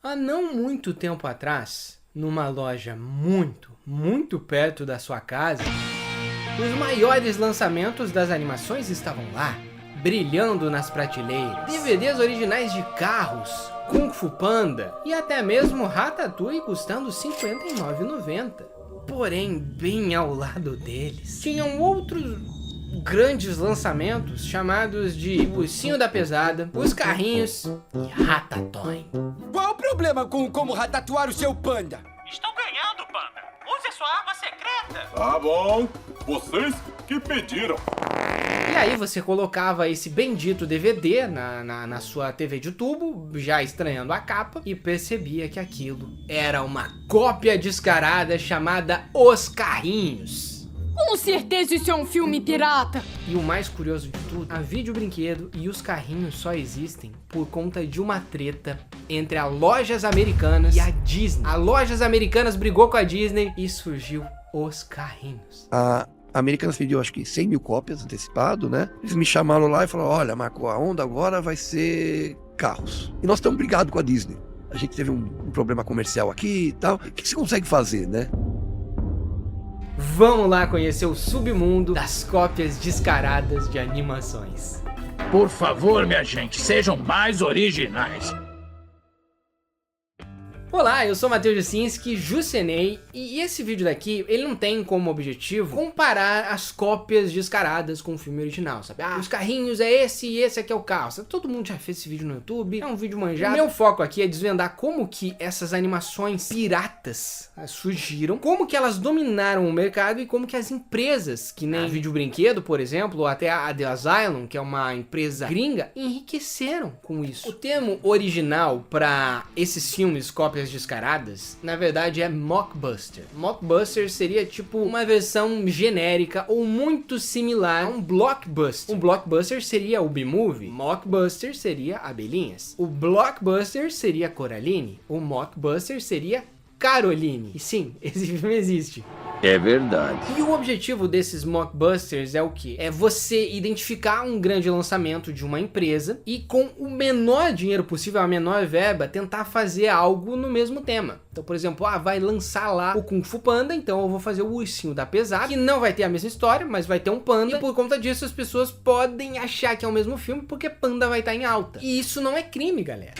Há não muito tempo atrás, numa loja muito perto da sua casa, os maiores lançamentos das animações estavam lá, brilhando nas prateleiras. DVDs originais de carros, Kung Fu Panda e até mesmo Ratatouille custando R$ 59,90. Porém, bem ao lado deles, tinham outros grandes lançamentos chamados de Ursinho da Pesada, Os Carrinhos e Ratatouille. Qual o problema com como ratatuar o seu panda? Estão ganhando, Panda. Use a sua arma secreta. Tá bom, vocês que pediram. E aí você colocava esse bendito DVD na sua TV de tubo, já estranhando a capa, e percebia que aquilo era uma cópia descarada chamada Os Carrinhos. Com certeza isso é um filme pirata. E o mais curioso de tudo, a Vídeo Brinquedo e Os Carrinhos só existem por conta de uma treta entre a Lojas Americanas e a Disney. A Lojas Americanas brigou com a Disney e surgiu Os Carrinhos. A Americanas pediu acho que 100 mil cópias antecipado, né? Eles me chamaram lá e falaram, olha Marco, a onda agora vai ser carros. E nós estamos brigados com a Disney. A gente teve um problema comercial aqui e tal. O que você consegue fazer, né? Vamos lá conhecer o submundo das cópias descaradas de animações. Por favor, minha gente, sejam mais originais. Olá, eu sou Matheus Jusinski, Jusenei, e esse vídeo daqui, ele não tem como objetivo comparar as cópias descaradas com o filme original, sabe? Ah, os carrinhos é esse e esse aqui é o carro, sabe? Todo mundo já fez esse vídeo no YouTube, é um vídeo manjado. O meu foco aqui é desvendar como que essas animações piratas surgiram, como que elas dominaram o mercado e como que as empresas, que nem Vídeo Brinquedo, por exemplo, ou até a The Asylum, que é uma empresa gringa, enriqueceram com isso. O termo original para esses filmes, cópias descaradas, na verdade é mockbuster. Mockbuster seria tipo uma versão genérica ou muito similar a um blockbuster. Um blockbuster seria o B-Movie, mockbuster seria Abelhinhas. O blockbuster seria Coraline, o mockbuster seria Caroline. E sim, esse filme existe. É verdade. E o objetivo desses mockbusters é o quê? É você identificar um grande lançamento de uma empresa e com o menor dinheiro possível, a menor verba, tentar fazer algo no mesmo tema. Então, por exemplo, vai lançar lá o Kung Fu Panda, então eu vou fazer o Ursinho da Pesada, que não vai ter a mesma história, mas vai ter um panda, e por conta disso as pessoas podem achar que é o mesmo filme, porque panda vai estar em alta. E isso não é crime, galera.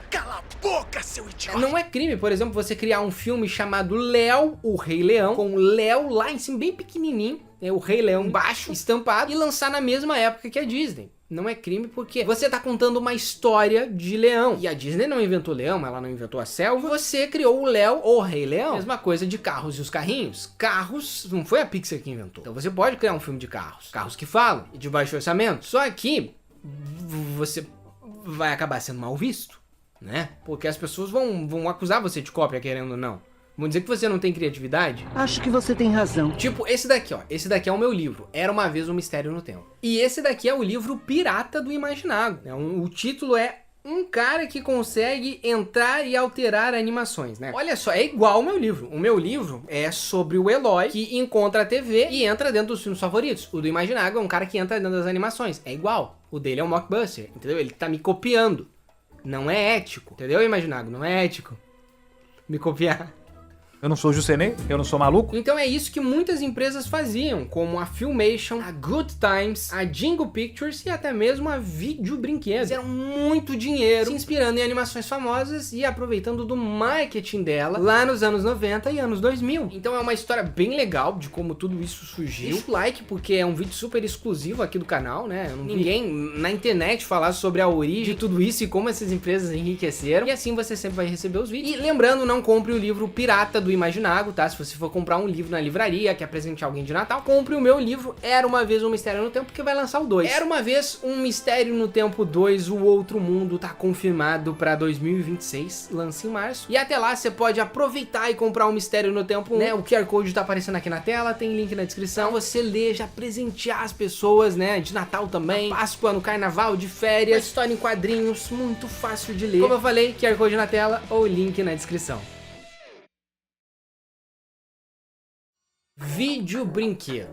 Cala a boca, seu idiota! Não é crime, por exemplo, você criar um filme chamado Léo, o Rei Leão, com o Léo lá em cima, bem pequenininho, o Rei Leão embaixo, estampado, e lançar na mesma época que a Disney. Não é crime porque você tá contando uma história de leão. E a Disney não inventou leão, ela não inventou a selva. Você criou o Léo, o Rei Leão. Mesma coisa de Carros e os Carrinhos. Carros não foi a Pixar que inventou. Então você pode criar um filme de carros. Carros que falam e de baixo orçamento. Só que você vai acabar sendo mal visto, né? Porque as pessoas vão acusar você de cópia, querendo ou não. Vão dizer que você não tem criatividade? Acho que você tem razão. Tipo, esse daqui, ó. Esse daqui é o meu livro. Era uma vez um mistério no tempo. E esse daqui é o livro Pirata do Imaginário. O título é Um Cara que Consegue Entrar e Alterar Animações, né? Olha só, é igual ao meu livro. O meu livro é sobre o Eloy que encontra a TV e entra dentro dos filmes favoritos. O do Imaginário é um cara que entra dentro das animações. É igual. O dele é um mockbuster, entendeu? Ele tá me copiando. Não é ético, entendeu, Imaginário? Não é ético me copiar. Eu não sou Jusenei, eu não sou maluco. Então é isso que muitas empresas faziam, como a Filmation, a Good Times, a Jingle Pictures e até mesmo a Vídeo Brinquedo. Fizeram muito dinheiro se inspirando em animações famosas e aproveitando do marketing dela lá nos anos 90 e anos 2000. Então é uma história bem legal de como tudo isso surgiu. Deixa o like porque é um vídeo super exclusivo aqui do canal, né? Eu não vi ninguém na internet falar sobre a origem de tudo isso e como essas empresas enriqueceram. E assim você sempre vai receber os vídeos. E lembrando, não compre o livro Pirata do Imaginário, tá? Se você for comprar um livro na livraria, quer presentear alguém de Natal, compre o meu livro Era Uma Vez um Mistério no Tempo, porque vai lançar o 2. Era Uma Vez um Mistério no Tempo 2, O Outro Mundo, tá confirmado pra 2026, lança em março. E até lá você pode aproveitar e comprar um Mistério no Tempo 1, né? O QR Code tá aparecendo aqui na tela, tem link na descrição. Você lê, já presentear as pessoas, né? De Natal também, Páscoa, no Carnaval, de férias, uma história em quadrinhos, muito fácil de ler. Como eu falei, QR Code na tela ou link na descrição. Vídeo Brinquedo.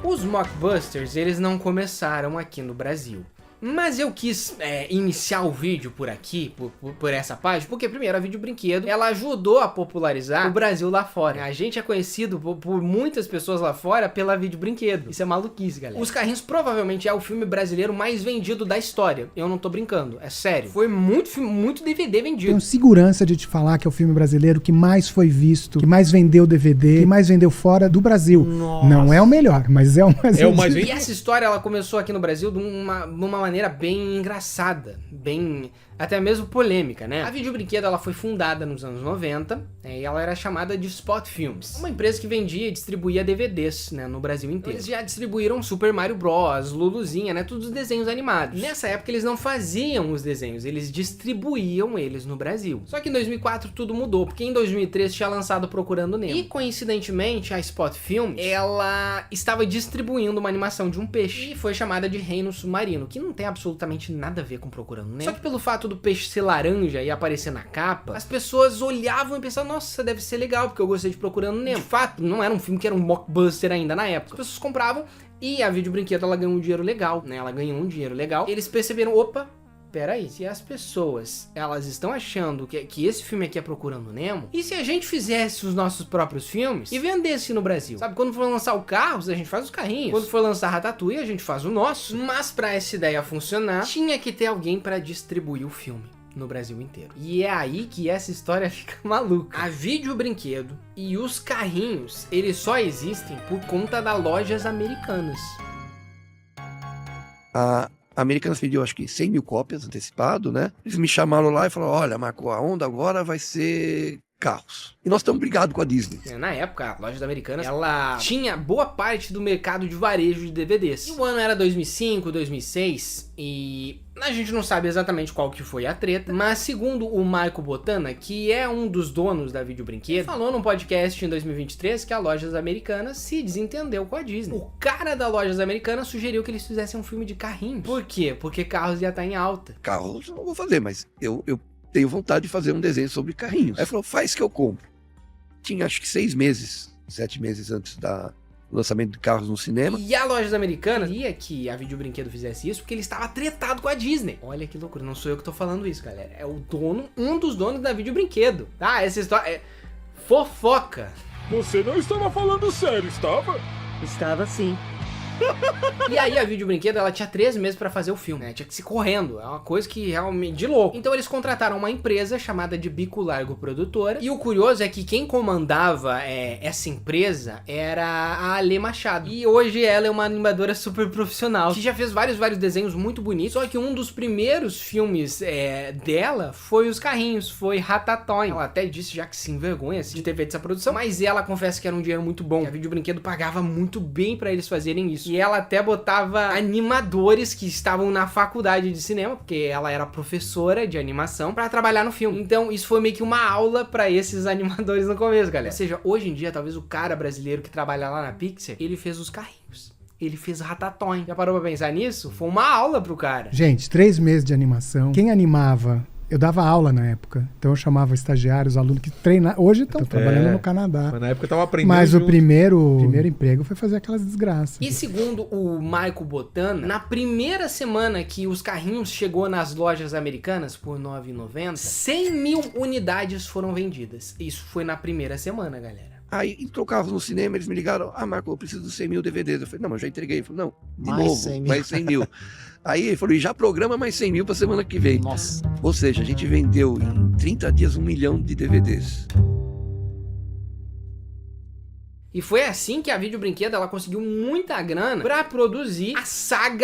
Os mockbusters, eles não começaram aqui no Brasil. Mas eu quis iniciar o vídeo por aqui, por essa página, porque primeiro a Vídeo Brinquedo, ela ajudou a popularizar o Brasil lá fora. A gente é conhecido por muitas pessoas lá fora pela Vídeo Brinquedo. Isso é maluquice, galera. Os Carrinhos provavelmente é o filme brasileiro mais vendido da história. Eu não tô brincando, é sério. Foi muito DVD vendido. Tenho segurança de te falar que é o filme brasileiro que mais foi visto, que mais vendeu DVD, que mais vendeu fora do Brasil. Nossa. Não é o melhor, mas é o mais vendido. E essa história, ela começou aqui no Brasil de uma maneira bem engraçada, bem até mesmo polêmica, né? A Vídeo Brinquedo, ela foi fundada nos anos 90, e ela era chamada de Spot Films, uma empresa que vendia e distribuía DVDs, né, no Brasil inteiro. Eles já distribuíram Super Mario Bros, Luluzinha, né, todos os desenhos animados. Nessa época eles não faziam os desenhos, eles distribuíam eles no Brasil. Só que em 2004 tudo mudou, porque em 2003 tinha lançado Procurando Nemo. E coincidentemente a Spot Films, ela estava distribuindo uma animação de um peixe, e foi chamada de Reino Submarino, que não tem absolutamente nada a ver com Procurando Nemo. Só que pelo fato do peixe ser laranja e aparecer na capa, as pessoas olhavam e pensavam, nossa, deve ser legal, porque eu gostei de Procurando Nemo. De fato, não era um filme que era um blockbuster ainda na época. As pessoas compravam e a Vídeo Brinquedo, ela ganhou um dinheiro legal, né? Ela ganhou um dinheiro legal. Eles perceberam, opa, peraí, se as pessoas, elas estão achando que esse filme aqui é Procurando Nemo, e se a gente fizesse os nossos próprios filmes e vendesse no Brasil? Sabe, quando for lançar o Carros, a gente faz os carrinhos. Quando for lançar Ratatouille, a gente faz o nosso. Mas pra essa ideia funcionar, tinha que ter alguém pra distribuir o filme no Brasil inteiro. E é aí que essa história fica maluca. A Vídeo Brinquedo e os carrinhos, eles só existem por conta das lojas americanas. A Americanas vendeu, acho que 100 mil cópias antecipado, né? Eles me chamaram lá e falaram, olha, Marco, a onda agora vai ser carros. E nós estamos brigados com a Disney. Na época, a loja da Americanas, ela tinha boa parte do mercado de varejo de DVDs. E o ano era 2005, 2006, e a gente não sabe exatamente qual que foi a treta, mas segundo o Michael Botana, que é um dos donos da Vídeo Brinquedo, falou num podcast em 2023 que a Lojas Americanas se desentendeu com a Disney. O cara da Lojas Americanas sugeriu que eles fizessem um filme de carrinhos. Por quê? Porque carros ia estar em alta. Carros eu não vou fazer, mas eu tenho vontade de fazer um desenho sobre carrinhos. Aí ele falou, faz que eu compro. Tinha acho que 7 meses antes do lançamento de carros no cinema. E a Lojas Americanas queria que a Vídeo Brinquedo fizesse isso porque ele estava tretado com a Disney. Olha que loucura, não sou eu que tô falando isso, galera. É o dono, um dos donos da Vídeo Brinquedo. Tá? Essa história é fofoca. Você não estava falando sério, estava? Estava sim. E aí a Vídeo Brinquedo, ela tinha 3 meses pra fazer o filme, né? Tinha que se correndo, é uma coisa que realmente de louco. Então eles contrataram uma empresa chamada de Bico Largo Produtora, e o curioso é que quem comandava essa empresa era a Ale Machado, e hoje ela é uma animadora super profissional, que já fez vários desenhos muito bonitos, só que um dos primeiros filmes dela foi Os Carrinhos, foi Ratatouille. Ela até disse já que se envergonha de ter feito essa produção, mas ela confessa que era um dinheiro muito bom, que a Vídeo Brinquedo pagava muito bem pra eles fazerem isso. E ela até botava animadores que estavam na faculdade de cinema, porque ela era professora de animação, pra trabalhar no filme. Então isso foi meio que uma aula pra esses animadores no começo, galera. Ou seja, hoje em dia, talvez o cara brasileiro que trabalha lá na Pixar, ele fez Os Carrinhos. Ele fez Ratatouille. Já parou pra pensar nisso? Foi uma aula pro cara. Gente, 3 meses de animação. Quem animava... Eu dava aula na época, então eu chamava estagiários, alunos que treinavam. Hoje estão trabalhando no Canadá. Mas na época eu tava aprendendo. Mas junto. o primeiro emprego foi fazer aquelas desgraças. E segundo o Michael Botana, na primeira semana que Os Carrinhos chegou nas lojas americanas por R$ 9,90, 100 mil unidades foram vendidas. Isso foi na primeira semana, galera. Aí entrou carros no cinema, eles me ligaram, Marco, eu preciso de 100 mil DVDs. Eu falei, não, mas eu já entreguei. Ele falou, não, de Mais novo, 100 mil. mais 100 mil. Aí ele falou, e já programa mais 100 mil pra semana que vem. Nossa. Ou seja, a gente vendeu em 30 dias 1 milhão de DVDs. E foi assim que a Vídeo Brinquedo, ela conseguiu muita grana pra produzir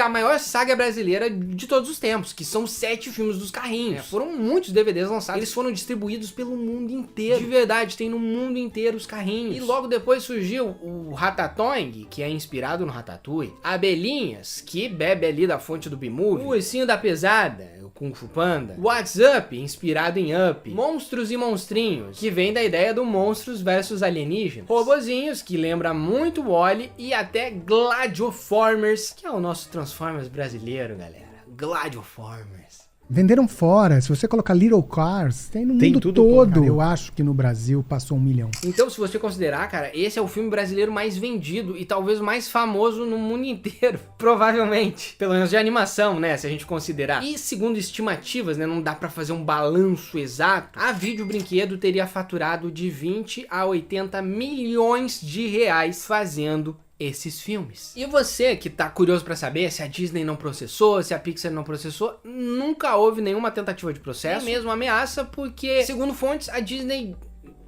a maior saga brasileira de todos os tempos, que são 7 filmes dos carrinhos. Foram muitos DVDs lançados, eles foram distribuídos pelo mundo inteiro. De verdade, tem no mundo inteiro os carrinhos. E logo depois surgiu o Ratatouille, que é inspirado no Ratatouille, Abelhinhas, que bebe ali da fonte do B-Movie, o Ursinho da Pesada, o Kung Fu Panda, What's Up, inspirado em Up, Monstros e Monstrinhos, que vem da ideia do Monstros versus Alienígenas, Robozinhos, que lembra muito o Wall-E, e até Gladiaformers, que é o nosso Transformers brasileiro, galera. Gladiaformers. Venderam fora. Se você colocar Little Cars, tem no Tem mundo tudo bom, todo. cara. Eu acho que no Brasil passou 1 milhão. Então, se você considerar, cara, esse é o filme brasileiro mais vendido e talvez o mais famoso no mundo inteiro. Provavelmente. Pelo menos de animação, né? Se a gente considerar. E segundo estimativas, né? Não dá pra fazer um balanço exato. A Vídeo Brinquedo teria faturado de 20 a 80 milhões de reais fazendo esses filmes. E você que tá curioso pra saber se a Disney não processou, se a Pixar não processou, nunca houve nenhuma tentativa de processo, nem mesmo ameaça, porque, segundo fontes, a Disney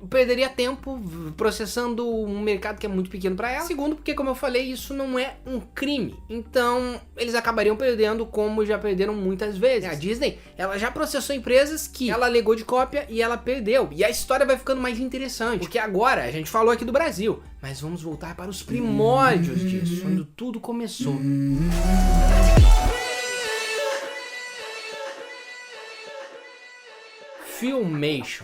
perderia tempo processando um mercado que é muito pequeno pra ela. Segundo, porque, como eu falei, isso não é um crime. Então, eles acabariam perdendo como já perderam muitas vezes. A Disney, ela já processou empresas que ela alegou de cópia e ela perdeu. E a história vai ficando mais interessante, porque agora a gente falou aqui do Brasil, mas vamos voltar para os primórdios disso, quando tudo começou. Filmation.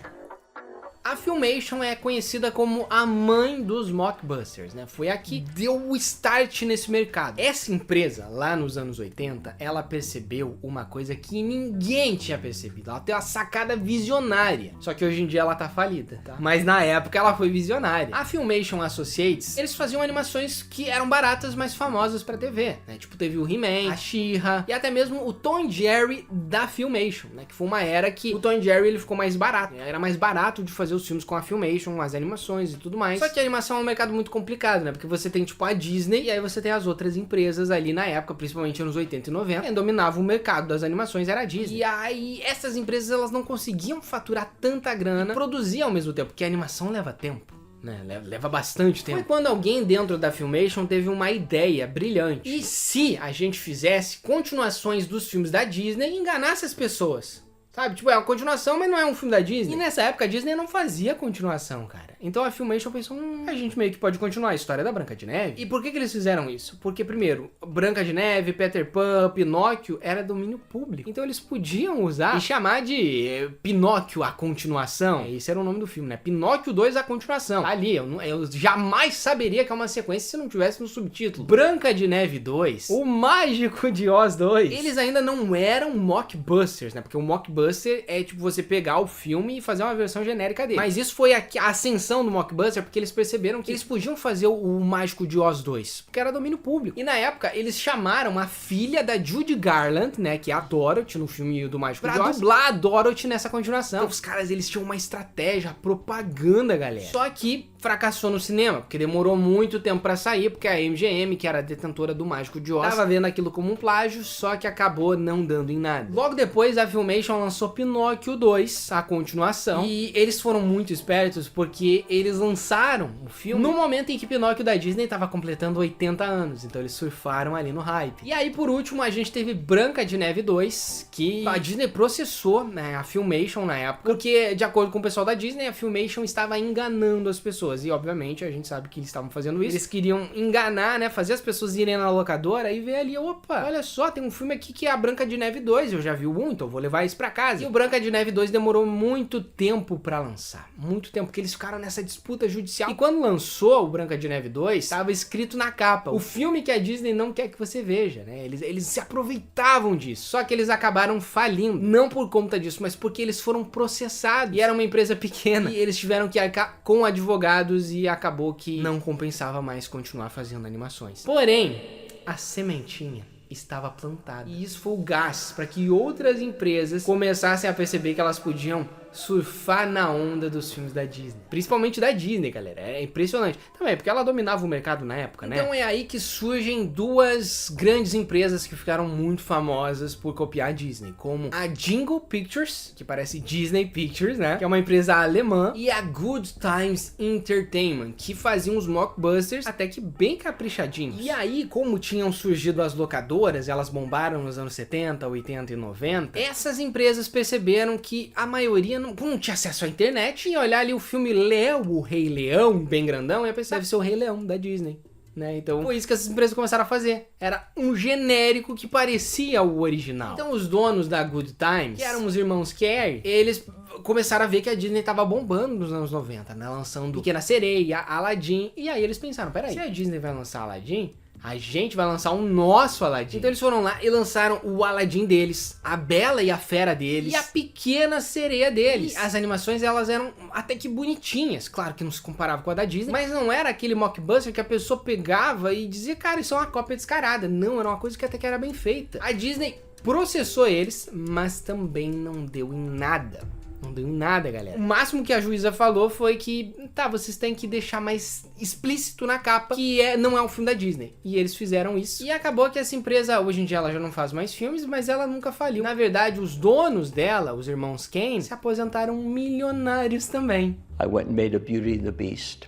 A Filmation é conhecida como a mãe dos mockbusters, né? Foi a que deu o start nesse mercado. Essa empresa, lá nos anos 80, ela percebeu uma coisa que ninguém tinha percebido. Ela tem uma sacada visionária. Só que hoje em dia ela tá falida, tá? Mas na época ela foi visionária. A Filmation Associates, eles faziam animações que eram baratas, mas famosas pra TV, né? Tipo, teve o He-Man, a She-Ra e até mesmo o Tom e Jerry da Filmation, né? Que foi uma era que o Tom e Jerry ele ficou mais barato, né? Era mais barato de fazer os filmes com a Filmation, as animações e tudo mais. Só que a animação é um mercado muito complicado, né? Porque você tem, tipo, a Disney e aí você tem as outras empresas ali na época, principalmente nos 80 e 90. Quem dominava o mercado das animações era a Disney. E aí, essas empresas, elas não conseguiam faturar tanta grana e produzir ao mesmo tempo, porque a animação leva tempo. Né, leva bastante tempo. Foi quando alguém dentro da Filmation teve uma ideia brilhante. E se a gente fizesse continuações dos filmes da Disney e enganasse as pessoas? Sabe? Tipo, é uma continuação, mas não é um filme da Disney. E nessa época a Disney não fazia continuação, cara. Então a Filmation pensou, a gente meio que pode continuar a história da Branca de Neve. E por que eles fizeram isso? Porque, primeiro, Branca de Neve, Peter Pan, Pinóquio era domínio público. Então eles podiam usar e chamar de Pinóquio a continuação. Esse era o nome do filme, né? Pinóquio 2 a continuação. Ali, eu jamais saberia que é uma sequência se não tivesse no subtítulo. Branca de Neve 2, O Mágico de Oz 2. Eles ainda não eram mockbusters, né? Porque o mockbuster é tipo você pegar o filme e fazer uma versão genérica dele. Mas isso foi a ascensão do mockbuster, porque eles perceberam que eles podiam fazer o Mágico de Oz 2, porque era domínio público. E na época, eles chamaram a filha da Judy Garland, né, que é a Dorothy no filme do Mágico de Oz, pra dublar a Dorothy nessa continuação. Então os caras, eles tinham uma estratégia, propaganda, galera. Só que fracassou no cinema, porque demorou muito tempo pra sair, porque a MGM, que era a detentora do Mágico de Oz, tava vendo aquilo como um plágio, só que acabou não dando em nada. Logo depois, a Filmation lançou Pinóquio 2, a continuação, e eles foram muito espertos, porque eles lançaram o filme no momento em que Pinóquio da Disney tava completando 80 anos, então eles surfaram ali no hype. E aí, por último, a gente teve Branca de Neve 2, que a Disney processou, né, a Filmation na época, porque, de acordo com o pessoal da Disney, a Filmation estava enganando as pessoas. E obviamente a gente sabe que eles estavam fazendo isso. Eles queriam enganar, né? Fazer as pessoas irem na locadora e ver ali, opa, olha só, tem um filme aqui que é a Branca de Neve 2. Eu já vi o 1, então eu vou levar isso pra casa. E o Branca de Neve 2 demorou muito tempo pra lançar. Muito tempo, porque eles ficaram nessa disputa judicial. E quando lançou o Branca de Neve 2, estava escrito na capa: o filme que a Disney não quer que você veja, né? Eles se aproveitavam disso. Só que eles acabaram falindo. Não por conta disso, mas porque eles foram processados. E era uma empresa pequena. E eles tiveram que arcar com advogados e acabou que não compensava mais continuar fazendo animações. Porém, a sementinha estava plantada. E isso foi o gás para que outras empresas começassem a perceber que elas podiam surfar na onda dos filmes da Disney. Principalmente da Disney, galera. É impressionante. Também, porque ela dominava o mercado na época, né? Então é aí que surgem duas grandes empresas que ficaram muito famosas por copiar a Disney, como a Jingle Pictures, que parece Disney Pictures, né? Que é uma empresa alemã, e a Good Times Entertainment, que faziam uns mockbusters até que bem caprichadinhos. E aí, como tinham surgido as locadoras, elas bombaram nos anos 70, 80 e 90, essas empresas perceberam que a maioria não tinha acesso à internet, e olhar ali o filme Léo, o Rei Leão, bem grandão, e pensar, deve ser o Rei Leão da Disney, né? Então foi isso que essas empresas começaram a fazer. Era um genérico que parecia o original. Então os donos da Good Times, que eram os irmãos Carey, eles começaram a ver que a Disney tava bombando nos anos 90, né? Lançando Pequena Sereia, Aladdin, e aí eles pensaram, peraí, se a Disney vai lançar Aladdin, A gente vai lançar um nosso Aladdin. Então eles foram lá e lançaram o Aladdin deles, a Bela e a Fera deles e a Pequena Sereia deles. E as animações, elas eram até que bonitinhas. Claro que não se comparava com a da Disney, mas não era aquele mockbuster que a pessoa pegava e dizia, cara, isso é uma cópia descarada. Não, era uma coisa que até que era bem feita. A Disney processou eles, mas também não deu em nada. Não deu em nada, galera. O máximo que a juíza falou foi que, tá, vocês têm que deixar mais explícito na capa que não é um filme da Disney. E eles fizeram isso. E acabou que essa empresa, hoje em dia, ela já não faz mais filmes, mas ela nunca faliu. Na verdade, os donos dela, os irmãos Kane, se aposentaram milionários também. I went and made a Beauty and the Beast.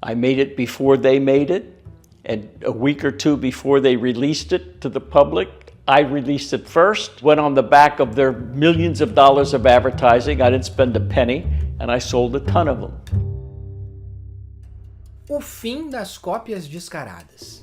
I made it before they made it, and a week or two before they released it to the public, I released it first, went on the back of their millions of dollars of advertising. I didn't spend a penny, and I sold a ton of them. O fim das cópias descaradas.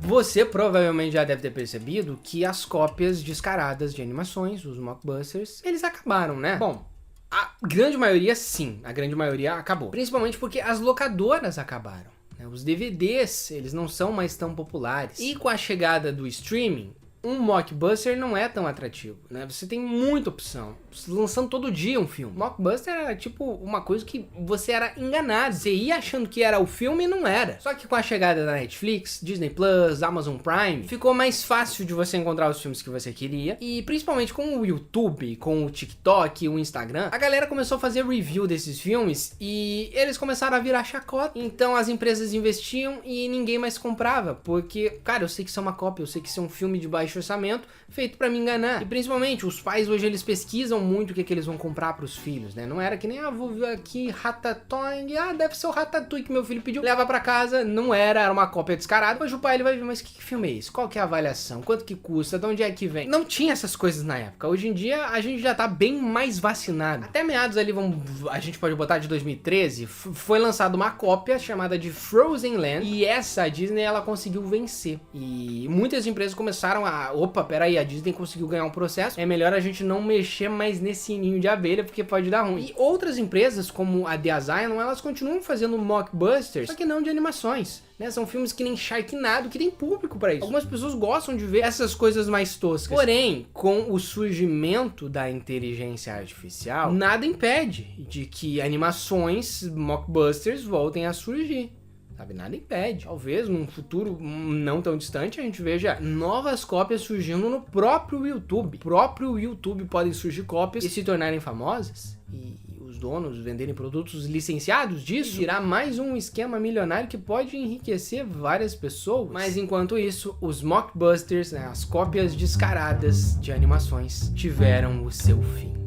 Você provavelmente já deve ter percebido que as cópias descaradas de animações, os mockbusters, eles acabaram, né? Bom, a grande maioria sim, a grande maioria acabou. Principalmente porque as locadoras acabaram, né? Os DVDs, eles não são mais tão populares. E com a chegada do streaming, um mockbuster não é tão atrativo, né? Você tem muita opção, lançando todo dia um filme. Mockbuster era tipo uma coisa que você era enganado. Você ia achando que era o filme e não era. Só que com a chegada da Netflix, Disney Plus, Amazon Prime, ficou mais fácil de você encontrar os filmes que você queria. E principalmente com o YouTube, com o TikTok, o Instagram, a galera começou a fazer review desses filmes e eles começaram a virar chacota. Então as empresas investiam e ninguém mais comprava, porque, cara, eu sei que isso é uma cópia, eu sei que isso é um filme de baixo orçamento feito pra me enganar. E principalmente os pais hoje, eles pesquisam muito o que eles vão comprar pros filhos, né? Não era que nem, vou ver aqui Ratatouille, deve ser o Ratatouille que meu filho pediu, leva pra casa. Não era uma cópia descarada. Hoje o pai, ele vai ver, mas que filme é esse? Qual que é a avaliação? Quanto que custa? De onde é que vem? Não tinha essas coisas na época. Hoje em dia a gente já tá bem mais vacinado. Até meados ali, a gente pode botar de 2013, foi lançada uma cópia chamada de Frozen Land, e essa a Disney, ela conseguiu vencer. E muitas empresas começaram a, opa, peraí, a Disney conseguiu ganhar um processo, é melhor a gente não mexer mais nesse ninho de abelha, porque pode dar ruim. E outras empresas, como a The Asylum, elas continuam fazendo mockbusters, só que não de animações, né? São filmes que nem Sharknado, que tem público pra isso. Algumas pessoas gostam de ver essas coisas mais toscas. Porém, com o surgimento da inteligência artificial, nada impede de que animações, mockbusters, voltem a surgir. Sabe, nada impede. Talvez num futuro não tão distante a gente veja novas cópias surgindo no próprio YouTube. No próprio YouTube podem surgir cópias e se tornarem famosas. E os donos venderem produtos licenciados disso. Virar mais um esquema milionário que pode enriquecer várias pessoas. Mas enquanto isso, os mockbusters, né, as cópias descaradas de animações, tiveram o seu fim.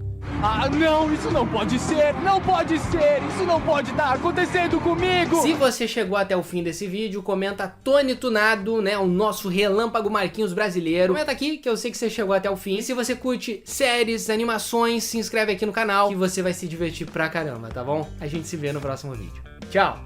Ah, não, isso não pode ser, isso não pode estar acontecendo comigo. Se você chegou até o fim desse vídeo, comenta Tony Tunado, né, o nosso relâmpago Marquinhos brasileiro. Comenta aqui que eu sei que você chegou até o fim. E se você curte séries, animações, se inscreve aqui no canal que você vai se divertir pra caramba, tá bom? A gente se vê no próximo vídeo. Tchau!